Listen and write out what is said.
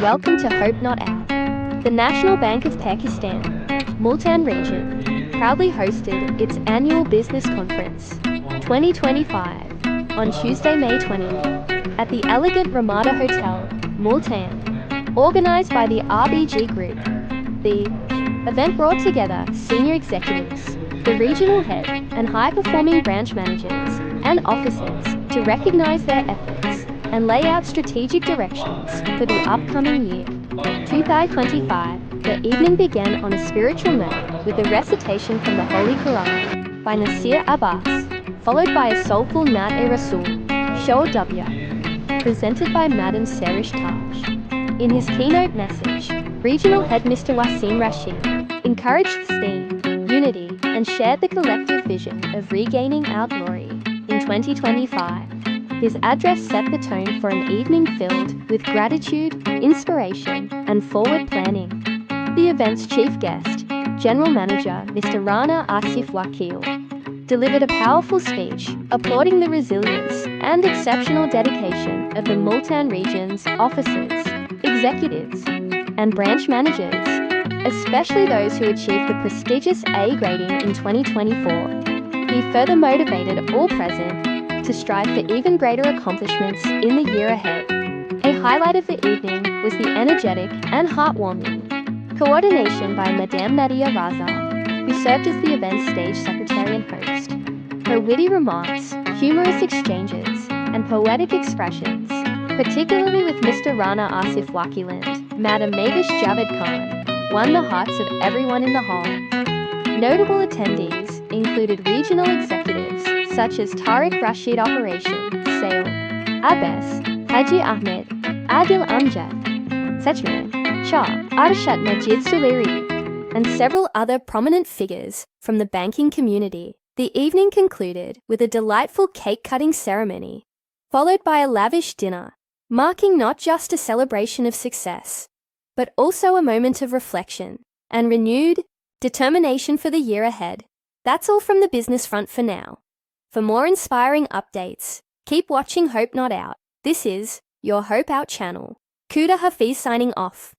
welcome to Hope Not Out. The National Bank of Pakistan, Multan region, proudly hosted its annual business conference, 2025, on Tuesday, May 20, at the elegant Ramada Hotel, Multan, organized by the RBG Group. The event brought together senior executives, the regional head, and high-performing branch managers and officers to recognize their efforts and lay out strategic directions for the upcoming year. 2025, the evening began on a spiritual note with a recitation from the Holy Quran by Nasir Abbas, followed by a soulful Naat-e-Rasool, Show W, presented by Madam Serish Taj. In his keynote message, Regional Head Mr. Wasim Rashid encouraged esteem, unity, and shared the collective vision of regaining our glory in 2025. His address set the tone for an evening filled with gratitude, inspiration, and forward planning. The event's chief guest, General Manager Mr. Rana Asif Wakil, delivered a powerful speech applauding the resilience and exceptional dedication of the Multan region's officers, executives, and branch managers, especially those who achieved the prestigious A grading in 2024. He further motivated all present to strive for even greater accomplishments in the year ahead. A highlight of the evening was the energetic and heartwarming coordination by Madame Nadia Raza, who served as the event's stage secretary and host. Her witty remarks, humorous exchanges, and poetic expressions, particularly with Mr. Rana Asif Wakiland, Madam Mavish Javed Khan, won the hearts of everyone in the hall. Notable attendees included regional executives such as Tariq Rashid Operation, Sale, Abbas, Haji Ahmed, Adil Amjad, Sechman, Shah, Arshad Majid Suleri, and several other prominent figures from the banking community. The evening concluded with a delightful cake-cutting ceremony, followed by a lavish dinner, marking not just a celebration of success, but also a moment of reflection and renewed determination for the year ahead. That's all from the business front for now. For more inspiring updates, keep watching Hope Not Out. This is your Hope Out channel. Kuda Hafiz signing off.